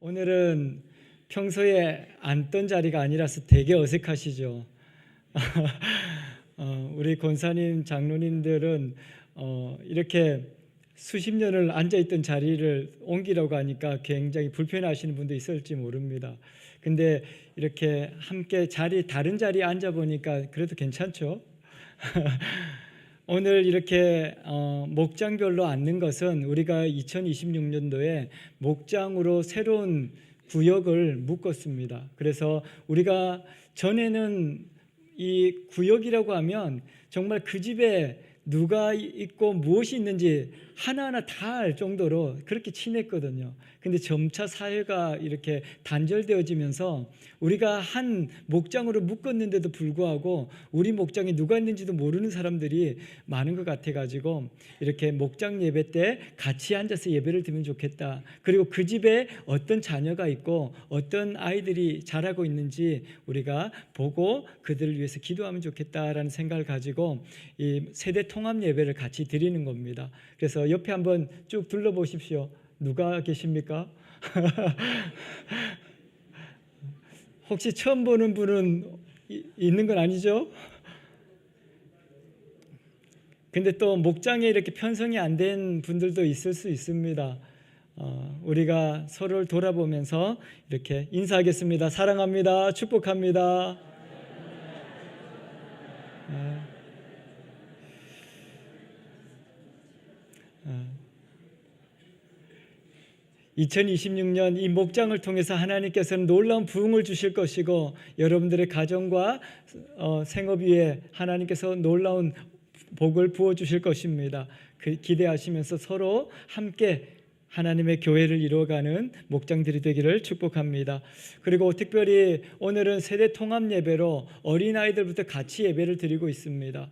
오늘은 평소에 앉던 자리가 아니라서 되게 어색하시죠? 우리 권사님, 장로님들은 이렇게 수십 년을 앉아있던 자리를 옮기려고 하니까 굉장히 불편해하시는 분도 있을지 모릅니다. 근데 이렇게 함께 다른 자리에 앉아보니까 그래도 괜찮죠? 오늘 이렇게 목장별로 앉는 것은 우리가 2026년도에 목장으로 새로운 구역을 묶었습니다. 그래서 우리가 전에는 이 구역이라고 하면 정말 그 집에 누가 있고 무엇이 있는지 하나하나 다 알 정도로 그렇게 친했거든요. 근데 점차 사회가 이렇게 단절되어지면서 우리가 한 목장으로 묶었는데도 불구하고 우리 목장에 누가 있는지도 모르는 사람들이 많은 것 같아가지고 이렇게 목장 예배 때 같이 앉아서 예배를 드리면 좋겠다. 그리고 그 집에 어떤 자녀가 있고 어떤 아이들이 자라고 있는지 우리가 보고 그들을 위해서 기도하면 좋겠다라는 생각을 가지고 이 세대 통합 예배를 같이 드리는 겁니다. 그래서 옆에 한번 쭉 둘러보십시오. 누가 계십니까? 혹시 처음 보는 분은 있는 건 아니죠? 근데 또 목장에 이렇게 편성이 안 된 분들도 있을 수 있습니다. 우리가 서로를 돌아보면서 이렇게 인사하겠습니다. 사랑합니다. 축복합니다. 2026년 이 목장을 통해서 하나님께서는 놀라운 부흥을 주실 것이고 여러분들의 가정과 생업 위에 하나님께서 놀라운 복을 부어주실 것입니다. 기대하시면서 서로 함께 하나님의 교회를 이루어가는 목장들이 되기를 축복합니다. 그리고 특별히 오늘은 세대 통합 예배로 어린아이들부터 같이 예배를 드리고 있습니다.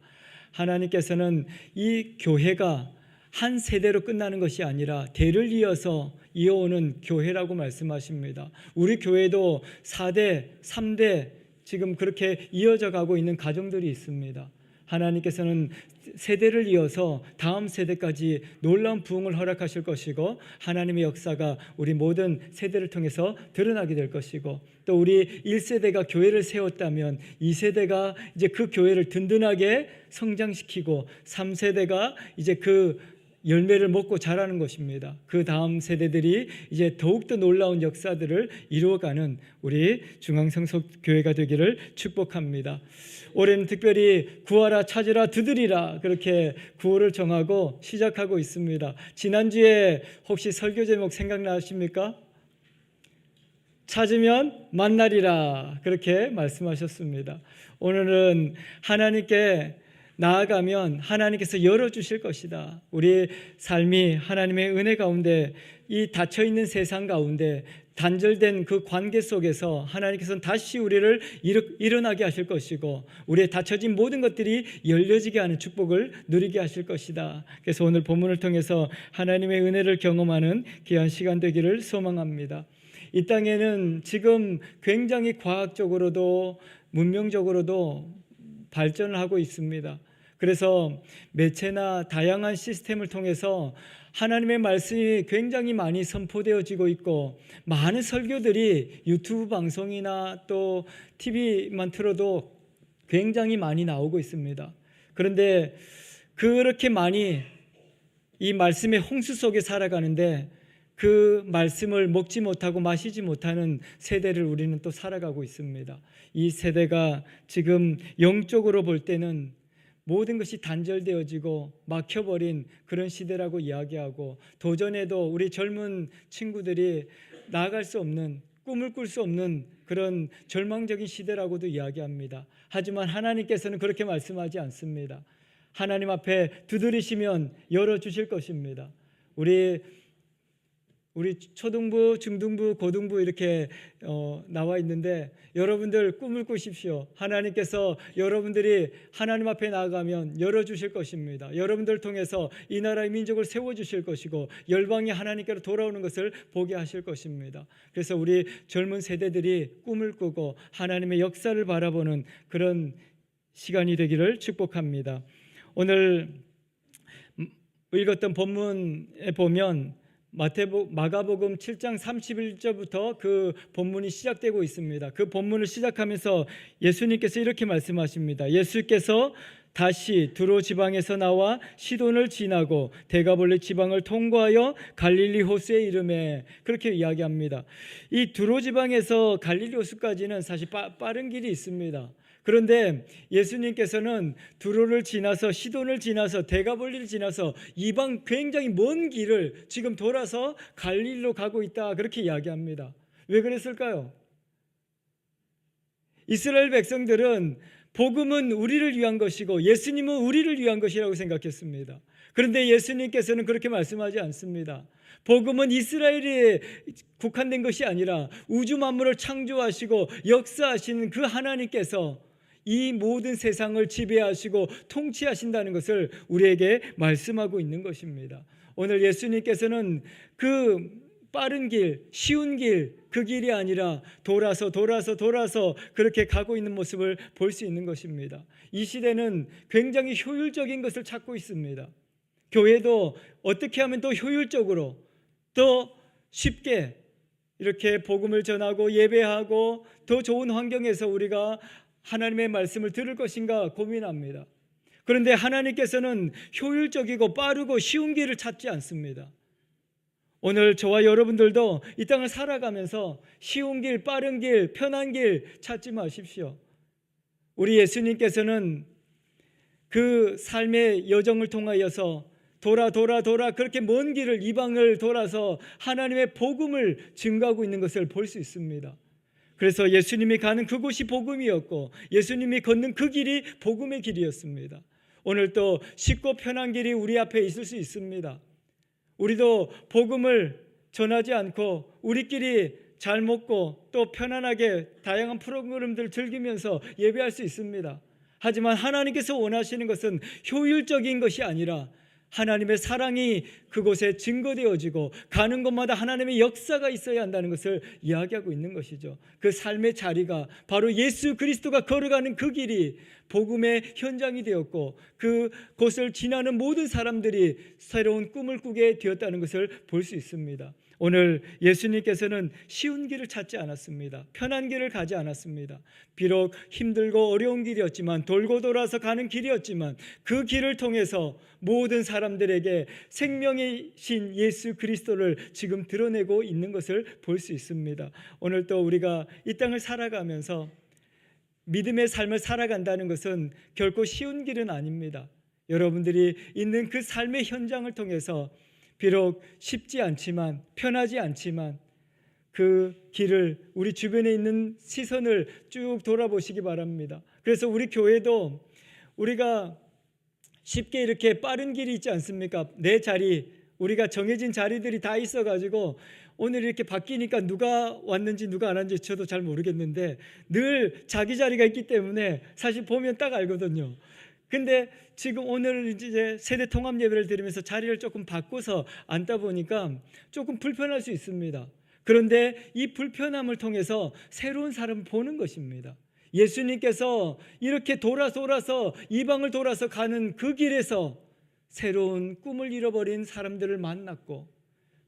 하나님께서는 이 교회가 한 세대로 끝나는 것이 아니라 대를 이어서 이어오는 교회라고 말씀하십니다. 우리 교회도 4대, 3대 지금 그렇게 이어져 가고 있는 가정들이 있습니다. 하나님께서는 세대를 이어서 다음 세대까지 놀라운 부흥을 허락하실 것이고 하나님의 역사가 우리 모든 세대를 통해서 드러나게 될 것이고 또 우리 1세대가 교회를 세웠다면 2세대가 이제 그 교회를 든든하게 성장시키고 3세대가 이제 그 열매를 먹고 자라는 것입니다. 그 다음 세대들이 이제 더욱더 놀라운 역사들을 이루어가는 우리 중앙성소교회가 되기를 축복합니다. 올해는 특별히 구하라, 찾으라, 두드리라 그렇게 구호를 정하고 시작하고 있습니다. 지난주에 혹시 설교 제목 생각나십니까? 찾으면 만나리라 그렇게 말씀하셨습니다. 오늘은 하나님께 나아가면 하나님께서 열어주실 것이다. 우리 삶이 하나님의 은혜 가운데 이 닫혀있는 세상 가운데 단절된 그 관계 속에서 하나님께서는 다시 우리를 일어나게 하실 것이고 우리의 닫혀진 모든 것들이 열려지게 하는 축복을 누리게 하실 것이다. 그래서 오늘 본문을 통해서 하나님의 은혜를 경험하는 귀한 시간 되기를 소망합니다. 이 땅에는 지금 굉장히 과학적으로도 문명적으로도 발전을 하고 있습니다. 그래서 매체나 다양한 시스템을 통해서 하나님의 말씀이 굉장히 많이 선포되어지고 있고 많은 설교들이 유튜브 방송이나 또 TV만 틀어도 굉장히 많이 나오고 있습니다. 그런데 그렇게 많이 이 말씀의 홍수 속에 살아가는데 그 말씀을 먹지 못하고 마시지 못하는 세대를 우리는 또 살아가고 있습니다. 이 세대가 지금 영적으로 볼 때는 모든 것이 단절되어지고 막혀버린 그런 시대라고 이야기하고 도전에도 우리 젊은 친구들이 나아갈 수 없는 꿈을 꿀 수 없는 그런 절망적인 시대라고도 이야기합니다. 하지만 하나님께서는 그렇게 말씀하지 않습니다. 하나님 앞에 두드리시면 열어주실 것입니다. 우리 초등부, 중등부, 고등부 이렇게 나와 있는데 여러분들 꿈을 꾸십시오. 하나님께서 여러분들이 하나님 앞에 나아가면 열어주실 것입니다. 여러분들 통해서 이 나라의 민족을 세워주실 것이고 열방이 하나님께로 돌아오는 것을 보게 하실 것입니다. 그래서 우리 젊은 세대들이 꿈을 꾸고 하나님의 역사를 바라보는 그런 시간이 되기를 축복합니다. 오늘 읽었던 본문에 보면 마가복음 7장 31절부터 그 본문이 시작되고 있습니다. 그 본문을 시작하면서 예수님께서 이렇게 말씀하십니다. 예수께서 다시 두로 지방에서 나와 시돈을 지나고 데가볼리 지방을 통과하여 갈릴리 호수에 이르매, 그렇게 이야기합니다. 이 두로 지방에서 갈릴리 호수까지는 사실 빠른 길이 있습니다. 그런데 예수님께서는 두로를 지나서 시돈을 지나서 데가볼리를 지나서 이방 굉장히 먼 길을 지금 돌아서 갈릴리로 가고 있다, 그렇게 이야기합니다. 왜 그랬을까요? 이스라엘 백성들은 복음은 우리를 위한 것이고 예수님은 우리를 위한 것이라고 생각했습니다. 그런데 예수님께서는 그렇게 말씀하지 않습니다. 복음은 이스라엘에 국한된 것이 아니라 우주 만물을 창조하시고 역사하시는 그 하나님께서 이 모든 세상을 지배하시고 통치하신다는 것을 우리에게 말씀하고 있는 것입니다. 오늘 예수님께서는 그 빠른 길, 쉬운 길, 그 길이 아니라 돌아서 그렇게 가고 있는 모습을 볼 수 있는 것입니다. 이 시대는 굉장히 효율적인 것을 찾고 있습니다. 교회도 어떻게 하면 더 효율적으로, 더 쉽게 이렇게 복음을 전하고 예배하고 더 좋은 환경에서 우리가 하나님의 말씀을 들을 것인가 고민합니다. 그런데 하나님께서는 효율적이고 빠르고 쉬운 길을 찾지 않습니다. 오늘 저와 여러분들도 이 땅을 살아가면서 쉬운 길, 빠른 길, 편한 길 찾지 마십시오. 우리 예수님께서는 그 삶의 여정을 통하여서 돌아 그렇게 먼 길을, 이방을 돌아서 하나님의 복음을 증거하고 있는 것을 볼 수 있습니다. 그래서 예수님이 가는 그곳이 복음이었고 예수님이 걷는 그 길이 복음의 길이었습니다. 오늘 또 쉽고 편한 길이 우리 앞에 있을 수 있습니다. 우리도 복음을 전하지 않고 우리끼리 잘 먹고 또 편안하게 다양한 프로그램들을 즐기면서 예배할 수 있습니다. 하지만 하나님께서 원하시는 것은 효율적인 것이 아니라 하나님의 사랑이 그곳에 증거되어지고 가는 곳마다 하나님의 역사가 있어야 한다는 것을 이야기하고 있는 것이죠. 그 삶의 자리가 바로 예수 그리스도가 걸어가는 그 길이 복음의 현장이 되었고 그곳을 지나는 모든 사람들이 새로운 꿈을 꾸게 되었다는 것을 볼 수 있습니다. 오늘 예수님께서는 쉬운 길을 찾지 않았습니다. 편한 길을 가지 않았습니다. 비록 힘들고 어려운 길이었지만, 돌고 돌아서 가는 길이었지만 그 길을 통해서 모든 사람들에게 생명이신 예수 그리스도를 지금 드러내고 있는 것을 볼 수 있습니다. 오늘 또 우리가 이 땅을 살아가면서 믿음의 삶을 살아간다는 것은 결코 쉬운 길은 아닙니다. 여러분들이 있는 그 삶의 현장을 통해서 비록 쉽지 않지만, 편하지 않지만 그 길을, 우리 주변에 있는 시선을 쭉 돌아보시기 바랍니다. 그래서 우리 교회도 우리가 쉽게 이렇게 빠른 길이 있지 않습니까? 내 자리, 우리가 정해진 자리들이 다 있어가지고 오늘 이렇게 바뀌니까 누가 왔는지 누가 안 왔는지 저도 잘 모르겠는데 늘 자기 자리가 있기 때문에 사실 보면 딱 알거든요. 근데 지금 오늘 이제 세대 통합 예배를 드리면서 자리를 조금 바꿔서 앉다 보니까 조금 불편할 수 있습니다. 그런데 이 불편함을 통해서 새로운 사람을 보는 것입니다. 예수님께서 이렇게 돌아서 이방을 돌아서 가는 그 길에서 새로운 꿈을 잃어버린 사람들을 만났고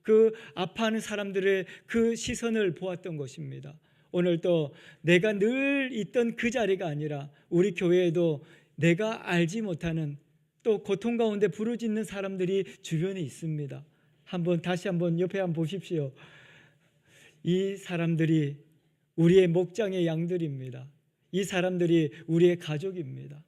그 아파하는 사람들의 그 시선을 보았던 것입니다. 오늘 또 내가 늘 있던 그 자리가 아니라 우리 교회에도 내가 알지 못하는 또 고통 가운데 부르짖는 사람들이 주변에 있습니다. 다시 한번 옆에 한번 보십시오. 이 사람들이 우리의 목장의 양들입니다. 이 사람들이 우리의 가족입니다.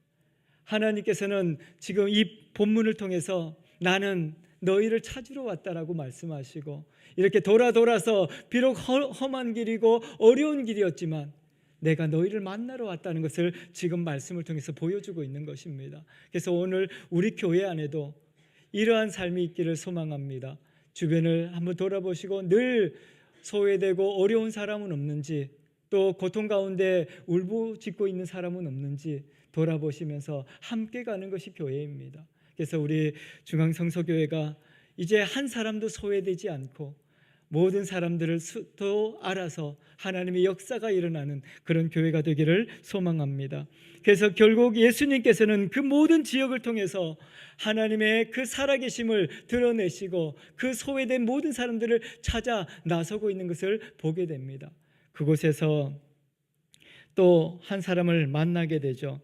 하나님께서는 지금 이 본문을 통해서 나는 너희를 찾으러 왔다라고 말씀하시고 이렇게 돌아서 비록 험한 길이고 어려운 길이었지만 내가 너희를 만나러 왔다는 것을 지금 말씀을 통해서 보여주고 있는 것입니다. 그래서 오늘 우리 교회 안에도 이러한 삶이 있기를 소망합니다. 주변을 한번 돌아보시고 늘 소외되고 어려운 사람은 없는지, 또 고통 가운데 울부짖고 있는 사람은 없는지 돌아보시면서 함께 가는 것이 교회입니다. 그래서 우리 중앙성서교회가 이제 한 사람도 소외되지 않고 모든 사람들을 또 알아서 하나님의 역사가 일어나는 그런 교회가 되기를 소망합니다. 그래서 결국 예수님께서는 그 모든 지역을 통해서 하나님의 그 살아계심을 드러내시고 그 소외된 모든 사람들을 찾아 나서고 있는 것을 보게 됩니다. 그곳에서 또 한 사람을 만나게 되죠.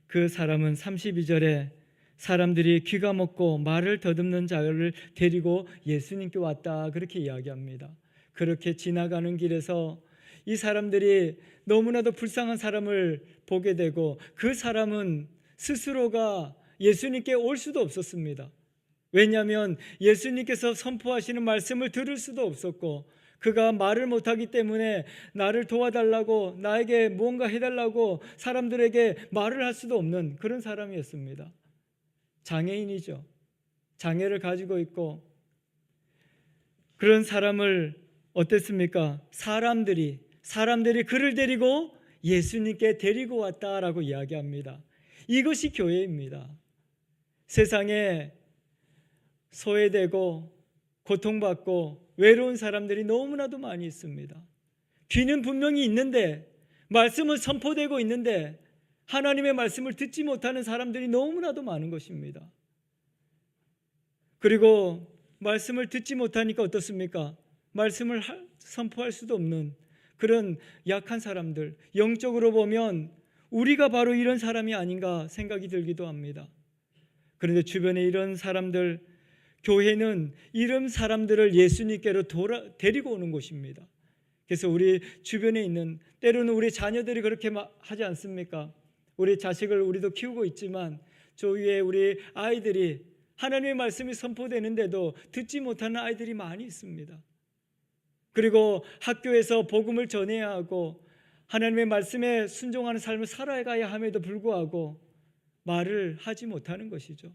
그 사람은 32절에 사람들이 귀가 먹고 말을 더듬는 자를 데리고 예수님께 왔다, 그렇게 이야기합니다. 그렇게 지나가는 길에서 이 사람들이 너무나도 불쌍한 사람을 보게 되고, 그 사람은 스스로가 예수님께 올 수도 없었습니다. 왜냐하면 예수님께서 선포하시는 말씀을 들을 수도 없었고, 그가 말을 못하기 때문에 나를 도와달라고, 나에게 무언가 해달라고 사람들에게 말을 할 수도 없는 그런 사람이었습니다. 장애인이죠. 장애를 가지고 있고, 그런 사람을 어땠습니까? 사람들이 그를 데리고 예수님께 데리고 왔다라고 이야기합니다. 이것이 교회입니다. 세상에 소외되고 고통받고 외로운 사람들이 너무나도 많이 있습니다. 귀는 분명히 있는데, 말씀은 선포되고 있는데 하나님의 말씀을 듣지 못하는 사람들이 너무나도 많은 것입니다. 그리고 말씀을 듣지 못하니까 어떻습니까? 말씀을 선포할 수도 없는 그런 약한 사람들, 영적으로 보면 우리가 바로 이런 사람이 아닌가 생각이 들기도 합니다. 그런데 주변에 이런 사람들, 교회는 이런 사람들을 예수님께로 데리고 오는 곳입니다. 그래서 우리 주변에 있는, 때로는 우리 자녀들이 그렇게 하지 않습니까? 우리 자식을 우리도 키우고 있지만 저 위에 우리 아이들이 하나님의 말씀이 선포되는데도 듣지 못하는 아이들이 많이 있습니다. 그리고 학교에서 복음을 전해야 하고 하나님의 말씀에 순종하는 삶을 살아가야 함에도 불구하고 말을 하지 못하는 것이죠.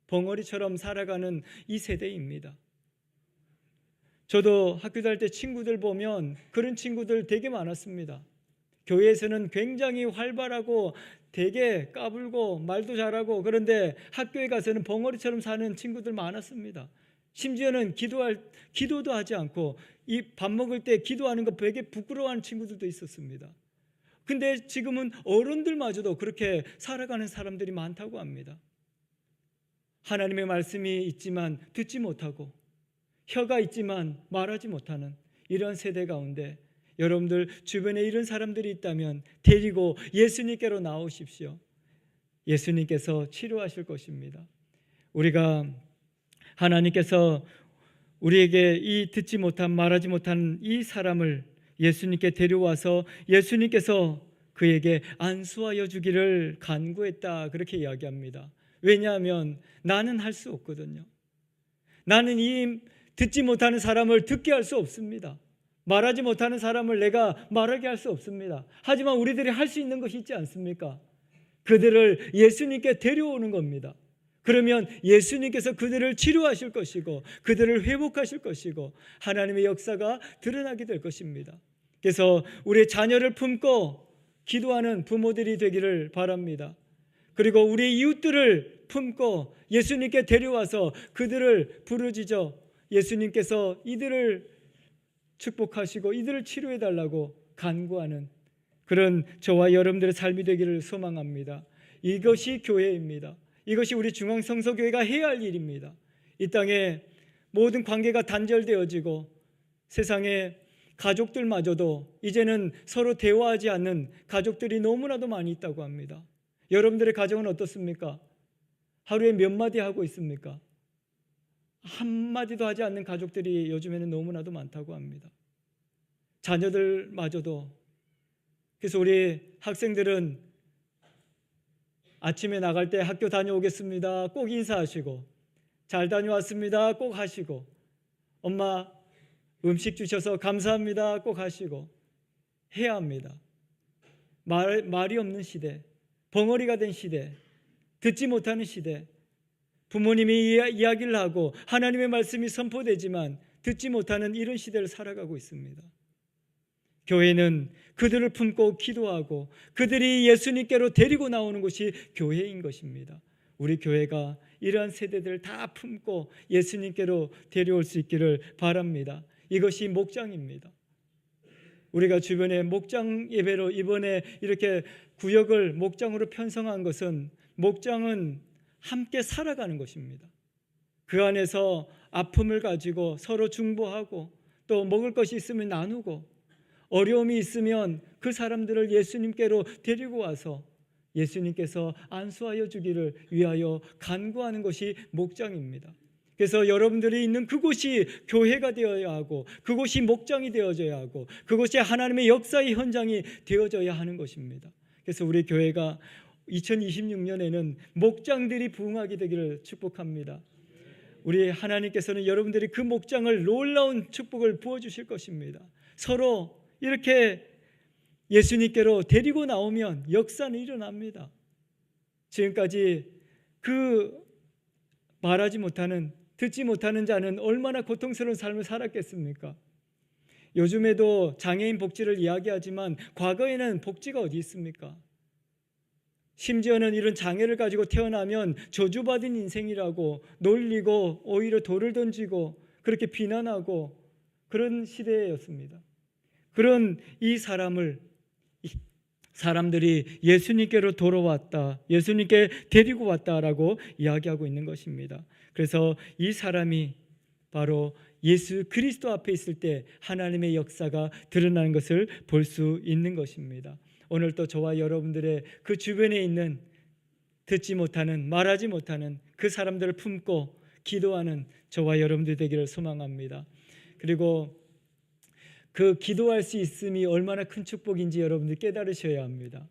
벙어리처럼 살아가는 이 세대입니다. 저도 학교 다닐 때 친구들 보면 그런 친구들 되게 많았습니다. 교회에서는 굉장히 활발하고 되게 까불고 말도 잘하고, 그런데 학교에 가서는 벙어리처럼 사는 친구들 많았습니다. 심지어는 기도도 하지 않고 이 밥 먹을 때 기도하는 거 되게 부끄러워하는 친구들도 있었습니다. 근데 지금은 어른들마저도 그렇게 살아가는 사람들이 많다고 합니다. 하나님의 말씀이 있지만 듣지 못하고, 혀가 있지만 말하지 못하는 이런 세대 가운데 여러분들 주변에 이런 사람들이 있다면 데리고 예수님께로 나오십시오. 예수님께서 치료하실 것입니다. 우리가 하나님께서 우리에게 이 듣지 못한, 말하지 못한 이 사람을 예수님께 데려와서 예수님께서 그에게 안수하여 주기를 간구했다, 그렇게 이야기합니다. 왜냐하면 나는 할 수 없거든요. 나는 이 듣지 못하는 사람을 듣게 할 수 없습니다. 말하지 못하는 사람을 내가 말하게 할 수 없습니다. 하지만 우리들이 할 수 있는 것이 있지 않습니까? 그들을 예수님께 데려오는 겁니다. 그러면 예수님께서 그들을 치료하실 것이고 그들을 회복하실 것이고 하나님의 역사가 드러나게 될 것입니다. 그래서 우리의 자녀를 품고 기도하는 부모들이 되기를 바랍니다. 그리고 우리 이웃들을 품고 예수님께 데려와서 그들을 부르짖어 예수님께서 이들을 축복하시고 이들을 치료해달라고 간구하는 그런 저와 여러분들의 삶이 되기를 소망합니다. 이것이 교회입니다. 이것이 우리 중앙성서교회가 해야 할 일입니다. 이 땅에 모든 관계가 단절되어지고 세상에 가족들마저도 이제는 서로 대화하지 않는 가족들이 너무나도 많이 있다고 합니다. 여러분들의 가정은 어떻습니까? 하루에 몇 마디 하고 있습니까? 한마디도 하지 않는 가족들이 요즘에는 너무나도 많다고 합니다. 자녀들마저도. 그래서 우리 학생들은 아침에 나갈 때 학교 다녀오겠습니다 꼭 인사하시고, 잘 다녀왔습니다 꼭 하시고, 엄마 음식 주셔서 감사합니다 꼭 하시고 해야 합니다. 말이 없는 시대, 벙어리가 된 시대, 듣지 못하는 시대, 부모님이 이야기를 하고 하나님의 말씀이 선포되지만 듣지 못하는 이런 시대를 살아가고 있습니다. 교회는 그들을 품고 기도하고 그들이 예수님께로 데리고 나오는 것이 교회인 것입니다. 우리 교회가 이러한 세대들을 다 품고 예수님께로 데려올 수 있기를 바랍니다. 이것이 목장입니다. 우리가 주변에 목장 예배로 이번에 이렇게 구역을 목장으로 편성한 것은, 목장은 함께 살아가는 것입니다. 그 안에서 아픔을 가지고 서로 중보하고, 또 먹을 것이 있으면 나누고, 어려움이 있으면 그 사람들을 예수님께로 데리고 와서 예수님께서 안수하여 주기를 위하여 간구하는 것이 목장입니다. 그래서 여러분들이 있는 그곳이 교회가 되어야 하고, 그곳이 목장이 되어져야 하고, 그곳이 하나님의 역사의 현장이 되어져야 하는 것입니다. 그래서 우리 교회가 2026년에는 목장들이 부흥하게 되기를 축복합니다. 우리 하나님께서는 여러분들이 그 목장을 놀라운 축복을 부어주실 것입니다. 서로 이렇게 예수님께로 데리고 나오면 역사는 일어납니다. 지금까지 그 말하지 못하는, 듣지 못하는 자는 얼마나 고통스러운 삶을 살았겠습니까? 요즘에도 장애인 복지를 이야기하지만 과거에는 복지가 어디 있습니까? 심지어는 이런 장애를 가지고 태어나면 저주받은 인생이라고 놀리고 오히려 돌을 던지고 그렇게 비난하고 그런 시대였습니다. 그런 이 사람들이 예수님께로 돌아왔다, 예수님께 데리고 왔다라고 이야기하고 있는 것입니다. 그래서 이 사람이 바로 예수 그리스도 앞에 있을 때 하나님의 역사가 드러나는 것을 볼 수 있는 것입니다. 오늘 또 저와 여러분들의 그 주변에 있는 듣지 못하는, 말하지 못하는 그 사람들을 품고 기도하는 저와 여러분들 되기를 소망합니다. 그리고 그 기도할 수 있음이 얼마나 큰 축복인지 여러분들 깨달으셔야 합니다.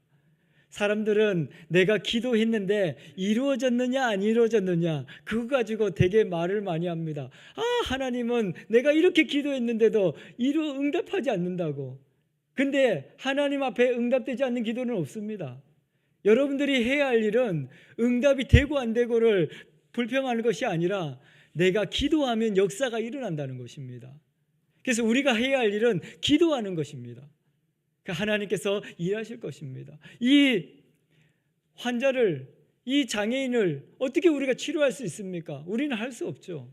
사람들은 내가 기도했는데 이루어졌느냐 안 이루어졌느냐 그거 가지고 되게 말을 많이 합니다. 하나님은 내가 이렇게 기도했는데도 응답하지 않는다고. 근데 하나님 앞에 응답되지 않는 기도는 없습니다. 여러분들이 해야 할 일은 응답이 되고 안 되고를 불평하는 것이 아니라 내가 기도하면 역사가 일어난다는 것입니다. 그래서 우리가 해야 할 일은 기도하는 것입니다. 하나님께서 일하실 것입니다. 이 환자를, 이 장애인을 어떻게 우리가 치료할 수 있습니까? 우리는 할 수 없죠.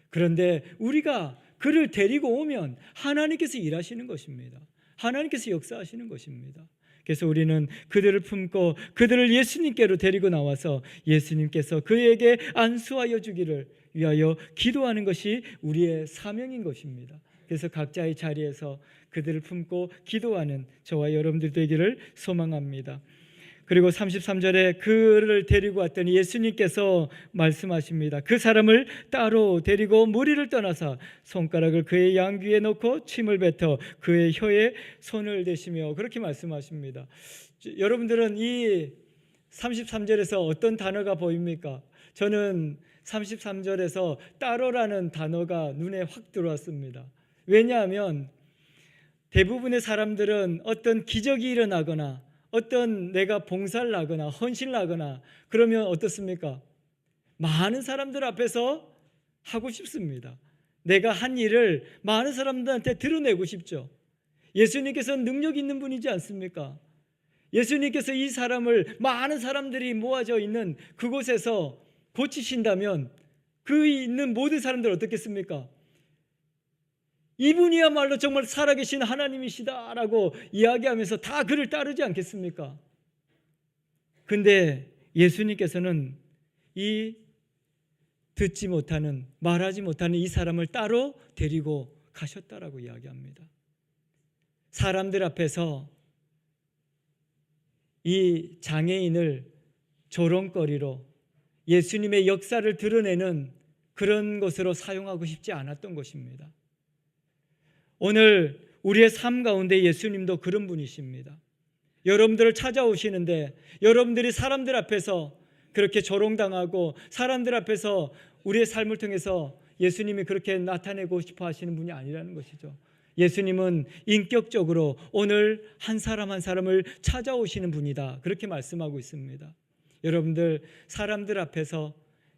그런데 우리가 그를 데리고 오면 하나님께서 일하시는 것입니다. 하나님께서 역사하시는 것입니다. 그래서 우리는 그들을 품고 그들을 예수님께로 데리고 나와서 예수님께서 그에게 안수하여 주기를 위하여 기도하는 것이 우리의 사명인 것입니다. 그래서 각자의 자리에서 그들을 품고 기도하는 저와 여러분들 되기를 소망합니다. 그리고 33절에 그를 데리고 왔더니 예수님께서 말씀하십니다. 그 사람을 따로 데리고 무리를 떠나서 손가락을 그의 양귀에 놓고 침을 뱉어 그의 혀에 손을 대시며 그렇게 말씀하십니다. 여러분들은 이 33절에서 어떤 단어가 보입니까? 저는 33절에서 따로라는 단어가 눈에 확 들어왔습니다. 왜냐하면 대부분의 사람들은 어떤 기적이 일어나거나 어떤 내가 봉사를 하거나 헌신을 하거나 그러면 어떻습니까? 많은 사람들 앞에서 하고 싶습니다. 내가 한 일을 많은 사람들한테 드러내고 싶죠. 예수님께서는 능력 있는 분이지 않습니까? 예수님께서 이 사람을 많은 사람들이 모아져 있는 그곳에서 고치신다면 그 있는 모든 사람들 어떻겠습니까? 이분이야말로 정말 살아계신 하나님이시다라고 이야기하면서 다 그를 따르지 않겠습니까? 근데 예수님께서는 이 듣지 못하는, 말하지 못하는 이 사람을 따로 데리고 가셨다라고 이야기합니다. 사람들 앞에서 이 장애인을 조롱거리로 예수님의 역사를 드러내는 그런 것으로 사용하고 싶지 않았던 것입니다. 오늘 우리의 삶 가운데 예수님도 그런 분이십니다. 여러분들을 찾아오시는데 여러분들이 사람들 앞에서 그렇게 조롱당하고 사람들 앞에서 우리의 삶을 통해서 예수님이 그렇게 나타내고 싶어 하시는 분이 아니라는 것이죠. 예수님은 인격적으로 오늘 한 사람 한 사람을 찾아오시는 분이다, 그렇게 말씀하고 있습니다. 여러분들 사람들 앞에서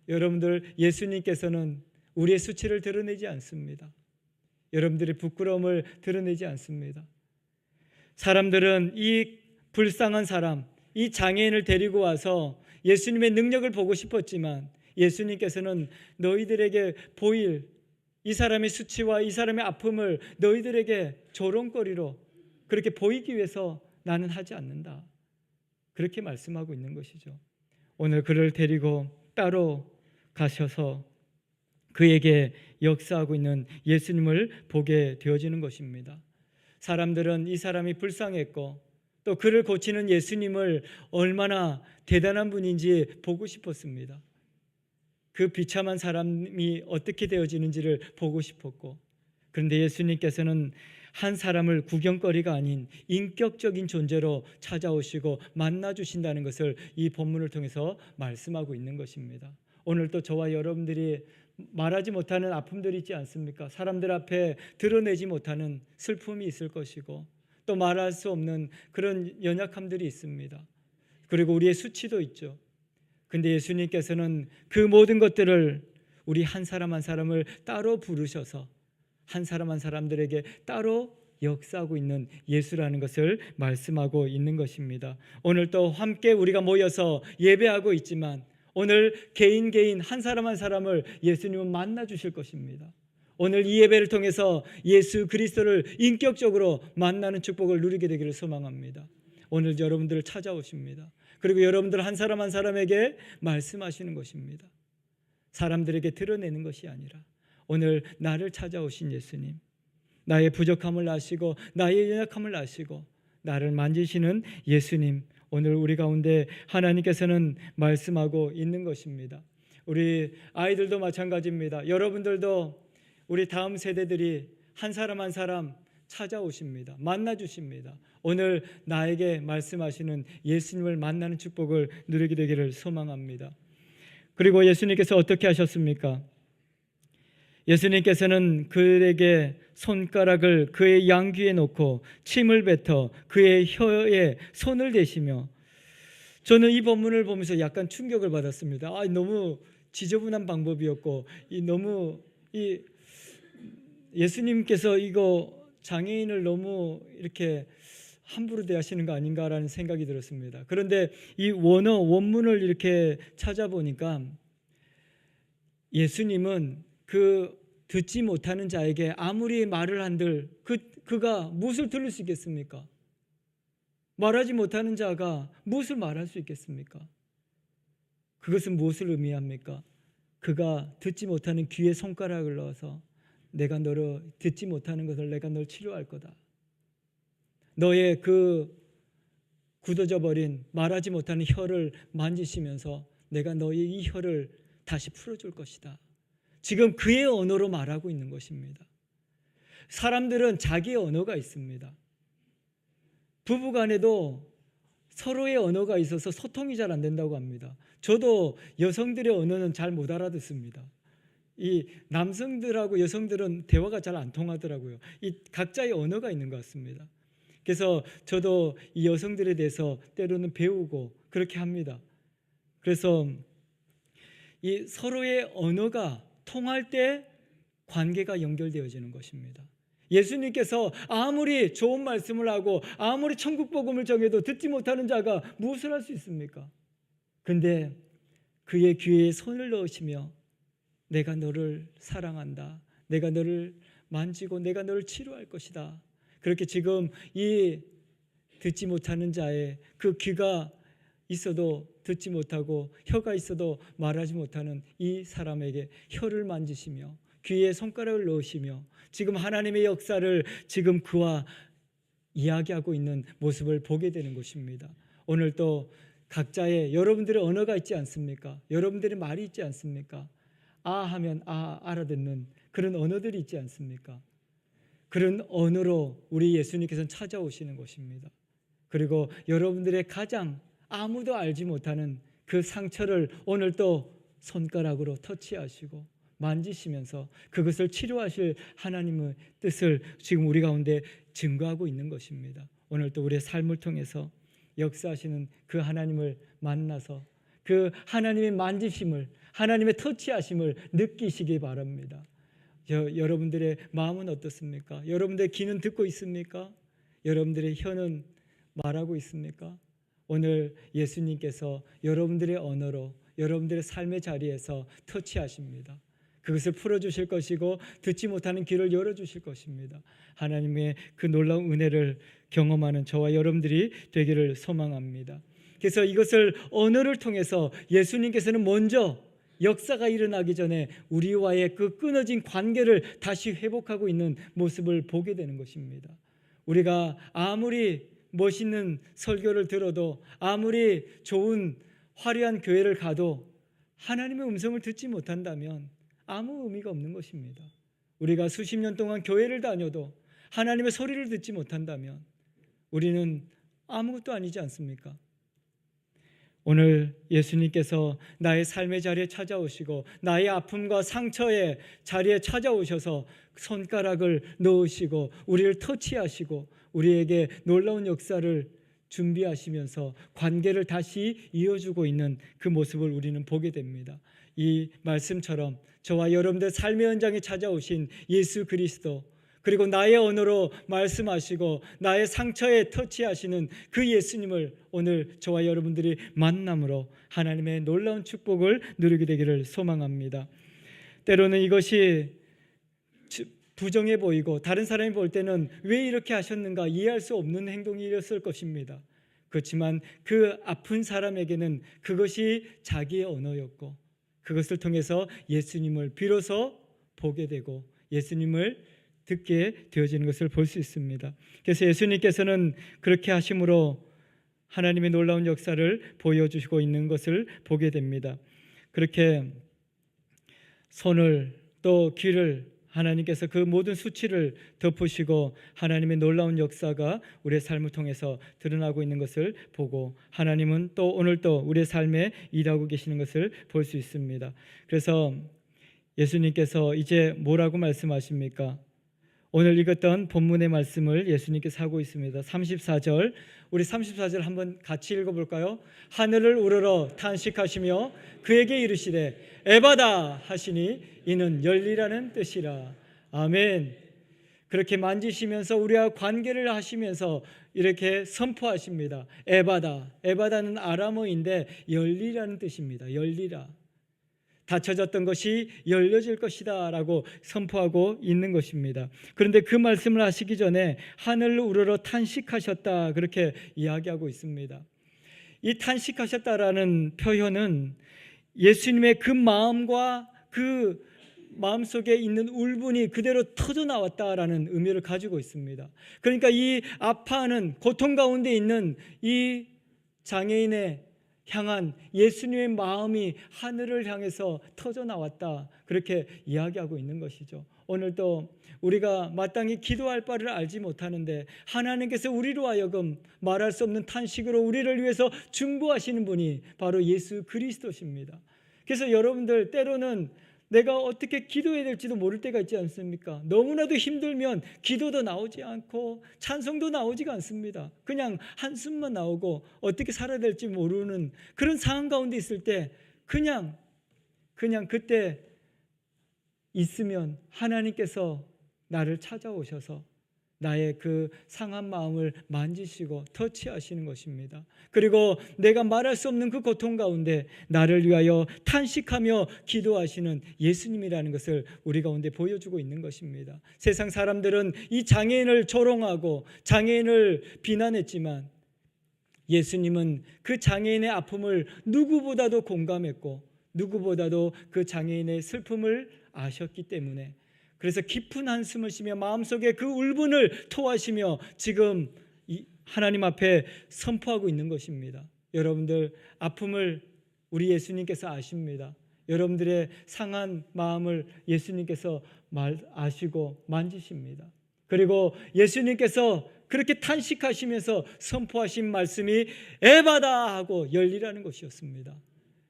여러분들 예수님께서는 우리의 수치를 드러내지 않습니다. 여러분들의 부끄러움을 드러내지 않습니다. 사람들은 이 불쌍한 사람, 이 장애인을 데리고 와서 예수님의 능력을 보고 싶었지만 예수님께서는 너희들에게 보일 이 사람의 수치와 이 사람의 아픔을 너희들에게 조롱거리로 그렇게 보이기 위해서 나는 하지 않는다. 그렇게 말씀하고 있는 것이죠. 오늘 그를 데리고 따로 가셔서 그에게 역사하고 있는 예수님을 보게 되어지는 것입니다. 사람들은 이 사람이 불쌍했고 또 그를 고치는 예수님을 얼마나 대단한 분인지 보고 싶었습니다. 그 비참한 사람이 어떻게 되어지는지를 보고 싶었고, 그런데 예수님께서는 한 사람을 구경거리가 아닌 인격적인 존재로 찾아오시고 만나주신다는 것을 이 본문을 통해서 말씀하고 있는 것입니다. 오늘 또 저와 여러분들이 말하지 못하는 아픔들이 있지 않습니까? 사람들 앞에 드러내지 못하는 슬픔이 있을 것이고 또 말할 수 없는 그런 연약함들이 있습니다. 그리고 우리의 수치도 있죠. 근데 예수님께서는 그 모든 것들을 우리 한 사람 한 사람을 따로 부르셔서 한 사람 한 사람들에게 따로 역사하고 있는 예수라는 것을 말씀하고 있는 것입니다. 오늘 또 함께 우리가 모여서 예배하고 있지만 오늘 개인 한 사람 한 사람을 예수님은 만나 주실 것입니다. 오늘 이 예배를 통해서 예수 그리스도를 인격적으로 만나는 축복을 누리게 되기를 소망합니다. 오늘 여러분들을 찾아오십니다. 그리고 여러분들 한 사람 한 사람에게 말씀하시는 것입니다. 사람들에게 드러내는 것이 아니라 오늘 나를 찾아오신 예수님, 나의 부족함을 아시고 나의 연약함을 아시고 나를 만지시는 예수님, 오늘 우리 가운데 하나님께서는 말씀하고 있는 것입니다. 우리 아이들도 마찬가지입니다. 여러분들도 우리 다음 세대들이 한 사람 한 사람 찾아오십니다. 만나주십니다. 오늘 나에게 말씀하시는 예수님을 만나는 축복을 누리게 되기를 소망합니다. 그리고 예수님께서 어떻게 하셨습니까? 예수님께서는 그에게 손가락을 그의 양귀에 놓고 침을 뱉어 그의 혀에 손을 대시며, 저는 이 본문을 보면서 약간 충격을 받았습니다. 너무 지저분한 방법이었고 너무 예수님께서 이거 장애인을 너무 이렇게 함부로 대하시는 거 아닌가라는 생각이 들었습니다. 그런데 이 원문을 이렇게 찾아보니까 예수님은 그 듣지 못하는 자에게 아무리 말을 한들 그가 무엇을 들을 수 있겠습니까? 말하지 못하는 자가 무엇을 말할 수 있겠습니까? 그것은 무엇을 의미합니까? 그가 듣지 못하는 귀에 손가락을 넣어서 내가 너를 듣지 못하는 것을 내가 널 치료할 거다. 너의 그 굳어져 버린 말하지 못하는 혀를 만지시면서 내가 너의 이 혀를 다시 풀어줄 것이다. 지금 그의 언어로 말하고 있는 것입니다. 사람들은 자기의 언어가 있습니다. 부부간에도 서로의 언어가 있어서 소통이 잘 안 된다고 합니다. 저도 여성들의 언어는 잘 못 알아듣습니다. 이 남성들하고 여성들은 대화가 잘 안 통하더라고요. 이 각자의 언어가 있는 것 같습니다. 그래서 저도 이 여성들에 대해서 때로는 배우고 그렇게 합니다. 그래서 이 서로의 언어가 통할 때 관계가 연결되어지는 것입니다. 예수님께서 아무리 좋은 말씀을 하고 아무리 천국 복음을 정해도 듣지 못하는 자가 무엇을 할 수 있습니까? 근데 그의 귀에 손을 넣으시며 내가 너를 사랑한다. 내가 너를 만지고 내가 너를 치료할 것이다. 그렇게 지금 이 듣지 못하는 자의 그 귀가 있어도 듣지 못하고 혀가 있어도 말하지 못하는 이 사람에게 혀를 만지시며 귀에 손가락을 넣으시며 지금 하나님의 역사를 지금 그와 이야기하고 있는 모습을 보게 되는 것입니다. 오늘 또 각자의 여러분들의 언어가 있지 않습니까? 여러분들의 말이 있지 않습니까? 하면 알아듣는 그런 언어들이 있지 않습니까? 그런 언어로 우리 예수님께서는 찾아오시는 것입니다. 그리고 여러분들의 가장 아무도 알지 못하는 그 상처를 오늘 또 손가락으로 터치하시고 만지시면서 그것을 치료하실 하나님의 뜻을 지금 우리 가운데 증거하고 있는 것입니다. 오늘 또 우리의 삶을 통해서 역사하시는 그 하나님을 만나서 그 하나님의 만지심을, 하나님의 터치하심을 느끼시기 바랍니다. 여러분들의 마음은 어떻습니까? 여러분들의 귀는 듣고 있습니까? 여러분들의 혀는 말하고 있습니까? 오늘 예수님께서 여러분들의 언어로 여러분들의 삶의 자리에서 터치하십니다. 그것을 풀어주실 것이고 듣지 못하는 귀를 열어주실 것입니다. 하나님의 그 놀라운 은혜를 경험하는 저와 여러분들이 되기를 소망합니다. 그래서 이것을 언어를 통해서 예수님께서는 먼저 역사가 일어나기 전에 우리와의 그 끊어진 관계를 다시 회복하고 있는 모습을 보게 되는 것입니다. 우리가 아무리 멋있는 설교를 들어도 아무리 좋은 화려한 교회를 가도 하나님의 음성을 듣지 못한다면 아무 의미가 없는 것입니다. 우리가 수십 년 동안 교회를 다녀도 하나님의 소리를 듣지 못한다면 우리는 아무것도 아니지 않습니까? 오늘 예수님께서 나의 삶의 자리에 찾아오시고 나의 아픔과 상처의 자리에 찾아오셔서 손가락을 넣으시고 우리를 터치하시고 우리에게 놀라운 역사를 준비하시면서 관계를 다시 이어주고 있는 그 모습을 우리는 보게 됩니다. 이 말씀처럼 저와 여러분들 삶의 현장에 찾아오신 예수 그리스도, 그리고 나의 언어로 말씀하시고 나의 상처에 터치하시는 그 예수님을 오늘 저와 여러분들이 만남으로 하나님의 놀라운 축복을 누리게 되기를 소망합니다. 때로는 이것이 부정해 보이고 다른 사람이 볼 때는 왜 이렇게 하셨는가 이해할 수 없는 행동이었을 것입니다. 그렇지만 그 아픈 사람에게는 그것이 자기의 언어였고 그것을 통해서 예수님을 비로소 보게 되고 예수님을 듣게 되어지는 것을 볼 수 있습니다. 그래서 예수님께서는 그렇게 하심으로 하나님의 놀라운 역사를 보여주시고 있는 것을 보게 됩니다. 그렇게 손을 또 귀를 하나님께서 그 모든 수치를 덮으시고 하나님의 놀라운 역사가 우리의 삶을 통해서 드러나고 있는 것을 보고 하나님은 또 오늘 또 우리의 삶에 일하고 계시는 것을 볼 수 있습니다. 그래서 예수님께서 이제 뭐라고 말씀하십니까? 오늘 읽었던 본문의 말씀을 예수님께서 하고 있습니다. 34절, 우리 34절 한번 같이 읽어볼까요? 하늘을 우러러 탄식하시며 그에게 이르시되 에바다 하시니 이는 열리라는 뜻이라. 아멘. 그렇게 만지시면서 우리와 관계를 하시면서 이렇게 선포하십니다. 에바다, 에바다는 아람어인데 열리라는 뜻입니다. 열리라. 닫혀졌던 것이 열려질 것이다 라고 선포하고 있는 것입니다. 그런데 그 말씀을 하시기 전에 하늘을 우러러 탄식하셨다 그렇게 이야기하고 있습니다. 이 탄식하셨다라는 표현은 예수님의 그 마음과 그 마음속에 있는 울분이 그대로 터져 나왔다라는 의미를 가지고 있습니다. 그러니까 이 아파하는 고통 가운데 있는 이 장애인의 향한 예수님의 마음이 하늘을 향해서 터져 나왔다 그렇게 이야기하고 있는 것이죠. 오늘도 우리가 마땅히 기도할 바를 알지 못하는데 하나님께서 우리로 하여금 말할 수 없는 탄식으로 우리를 위해서 중보하시는 분이 바로 예수 그리스도십니다. 그래서 여러분들 때로는 내가 어떻게 기도해야 될지도 모를 때가 있지 않습니까? 너무나도 힘들면 기도도 나오지 않고 찬송도 나오지가 않습니다. 그냥 한숨만 나오고 어떻게 살아야 될지 모르는 그런 상황 가운데 있을 때 그냥 그때 있으면 하나님께서 나를 찾아오셔서 나의 그 상한 마음을 만지시고 터치하시는 것입니다. 그리고 내가 말할 수 없는 그 고통 가운데 나를 위하여 탄식하며 기도하시는 예수님이라는 것을 우리 가운데 보여주고 있는 것입니다. 세상 사람들은 이 장애인을 조롱하고 장애인을 비난했지만 예수님은 그 장애인의 아픔을 누구보다도 공감했고 누구보다도 그 장애인의 슬픔을 아셨기 때문에 그래서 깊은 한숨을 쉬며 마음속에 그 울분을 토하시며 지금 하나님 앞에 선포하고 있는 것입니다. 여러분들 아픔을 우리 예수님께서 아십니다. 여러분들의 상한 마음을 예수님께서 아시고 만지십니다. 그리고 예수님께서 그렇게 탄식하시면서 선포하신 말씀이 에바다 하고 열리라는 것이었습니다.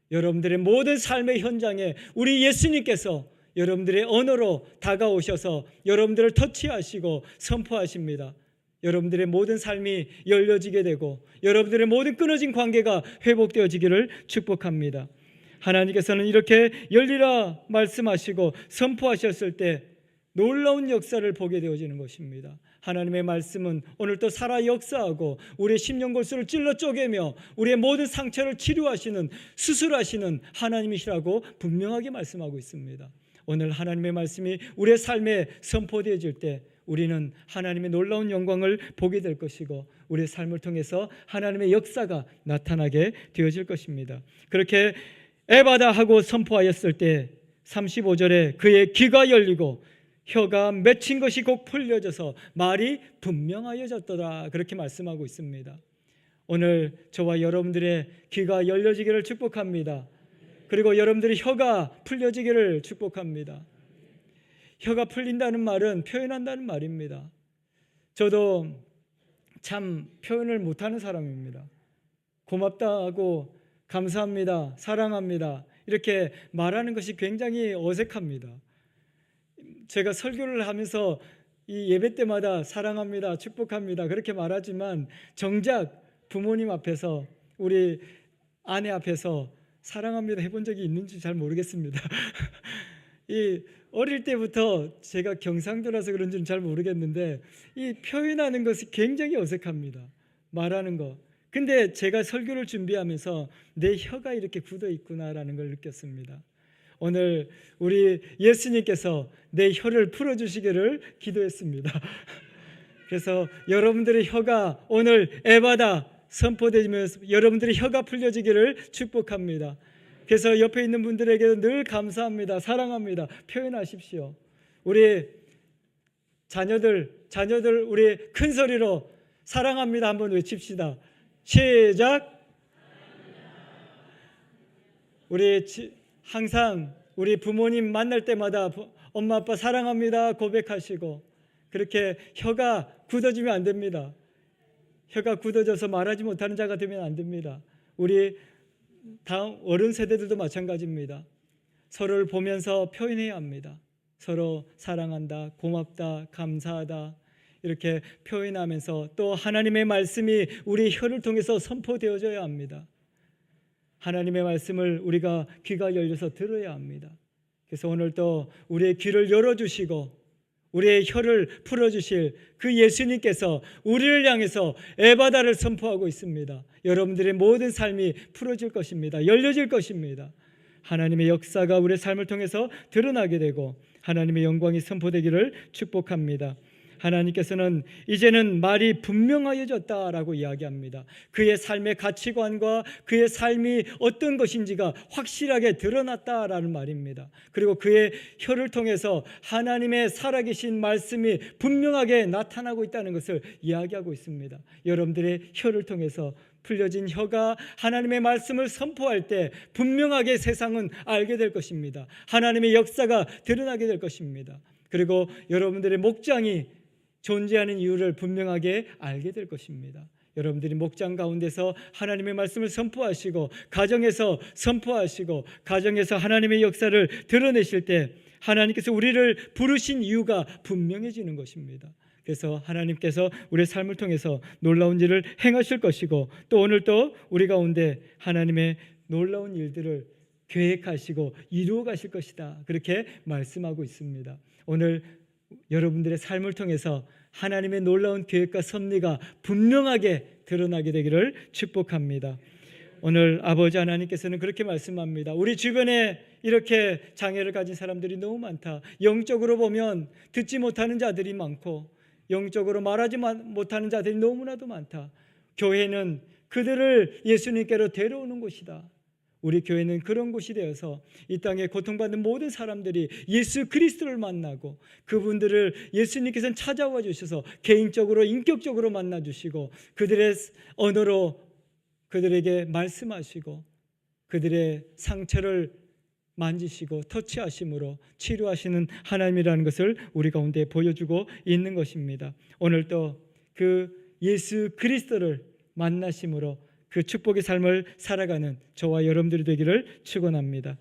여러분들의 모든 삶의 현장에 우리 예수님께서 여러분들의 언어로 다가오셔서 여러분들을 터치하시고 선포하십니다. 여러분들의 모든 삶이 열려지게 되고 여러분들의 모든 끊어진 관계가 회복되어지기를 축복합니다. 하나님께서는 이렇게 열리라 말씀하시고 선포하셨을 때 놀라운 역사를 보게 되어지는 것입니다. 하나님의 말씀은 오늘도 살아 역사하고 우리의 심령골수를 찔러 쪼개며 우리의 모든 상처를 치료하시는 수술하시는 하나님이시라고 분명하게 말씀하고 있습니다. 오늘 하나님의 말씀이 우리의 삶에 선포되어질 때 우리는 하나님의 놀라운 영광을 보게 될 것이고 우리의 삶을 통해서 하나님의 역사가 나타나게 되어질 것입니다. 그렇게 에바다 하고 선포하였을 때 35절에 그의 귀가 열리고 혀가 맺힌 것이 곧 풀려져서 말이 분명하여졌더라, 그렇게 말씀하고 있습니다. 오늘 저와 여러분들의 귀가 열려지기를 축복합니다. 그리고 여러분들의 혀가 풀려지기를 축복합니다. 혀가 풀린다는 말은 표현한다는 말입니다. 저도 참 표현을 못하는 사람입니다. 고맙다 하고 감사합니다, 사랑합니다 이렇게 말하는 것이 굉장히 어색합니다. 제가 설교를 하면서 이 예배 때마다 사랑합니다, 축복합니다 그렇게 말하지만 정작 부모님 앞에서 우리 아내 앞에서 사랑합니다 해본 적이 있는지 잘 모르겠습니다. 이 어릴 때부터 제가 경상도라서 그런지는 잘 모르겠는데 이 표현하는 것이 굉장히 어색합니다. 말하는 거. 근데 제가 설교를 준비하면서 내 혀가 이렇게 굳어 있구나라는 걸 느꼈습니다. 오늘 우리 예수님께서 내 혀를 풀어주시기를 기도했습니다. 그래서 여러분들의 혀가 오늘 에바다 선포되면서 여러분들의 혀가 풀려지기를 축복합니다. 그래서 옆에 있는 분들에게도 늘 감사합니다, 사랑합니다 표현하십시오. 우리 자녀들 우리 큰 소리로 사랑합니다 한번 외칩시다. 시작. 우리 항상 우리 부모님 만날 때마다 엄마 아빠 사랑합니다 고백하시고, 그렇게 혀가 굳어지면 안 됩니다. 혀가 굳어져서 말하지 못하는 자가 되면 안 됩니다. 우리 다음 어른 세대들도 마찬가지입니다. 서로를 보면서 표현해야 합니다. 서로 사랑한다, 고맙다, 감사하다 이렇게 표현하면서 또 하나님의 말씀이 우리 혀를 통해서 선포되어져야 합니다. 하나님의 말씀을 우리가 귀가 열려서 들어야 합니다. 그래서 오늘 또 우리의 귀를 열어주시고 우리의 혀를 풀어주실 그 예수님께서 우리를 향해서 에바다를 선포하고 있습니다. 여러분들의 모든 삶이 풀어질 것입니다. 열려질 것입니다. 하나님의 역사가 우리의 삶을 통해서 드러나게 되고 하나님의 영광이 선포되기를 축복합니다. 하나님께서는 이제는 말이 분명하여졌다라고 이야기합니다. 그의 삶의 가치관과 그의 삶이 어떤 것인지가 확실하게 드러났다라는 말입니다. 그리고 그의 혀를 통해서 하나님의 살아계신 말씀이 분명하게 나타나고 있다는 것을 이야기하고 있습니다. 여러분들의 혀를 통해서 풀려진 혀가 하나님의 말씀을 선포할 때 분명하게 세상은 알게 될 것입니다. 하나님의 역사가 드러나게 될 것입니다. 그리고 여러분들의 목장이 존재하는 이유를 분명하게 알게 될 것입니다. 여러분들이 목장 가운데서 하나님의 말씀을 선포하시고 가정에서 선포하시고 가정에서 하나님의 역사를 드러내실 때 하나님께서 우리를 부르신 이유가 분명해지는 것입니다. 그래서 하나님께서 우리의 삶을 통해서 놀라운 일을 행하실 것이고 또 오늘 또 우리 가운데 하나님의 놀라운 일들을 계획하시고 이루어 가실 것이다 그렇게 말씀하고 있습니다. 오늘 여러분들의 삶을 통해서 하나님의 놀라운 계획과 섭리가 분명하게 드러나게 되기를 축복합니다. 오늘 아버지 하나님께서는 그렇게 말씀합니다. 우리 주변에 이렇게 장애를 가진 사람들이 너무 많다. 영적으로 보면 듣지 못하는 자들이 많고 영적으로 말하지 못하는 자들이 너무나도 많다. 교회는 그들을 예수님께로 데려오는 곳이다. 우리 교회는 그런 곳이 되어서 이 땅에 고통받는 모든 사람들이 예수 그리스도를 만나고 그분들을 예수님께서는 찾아와 주셔서 개인적으로 인격적으로 만나 주시고 그들의 언어로 그들에게 말씀하시고 그들의 상처를 만지시고 터치하심으로 치료하시는 하나님이라는 것을 우리 가운데 보여주고 있는 것입니다. 오늘도 그 예수 그리스도를 만나심으로 그 축복의 삶을 살아가는 저와 여러분들이 되기를 축원합니다.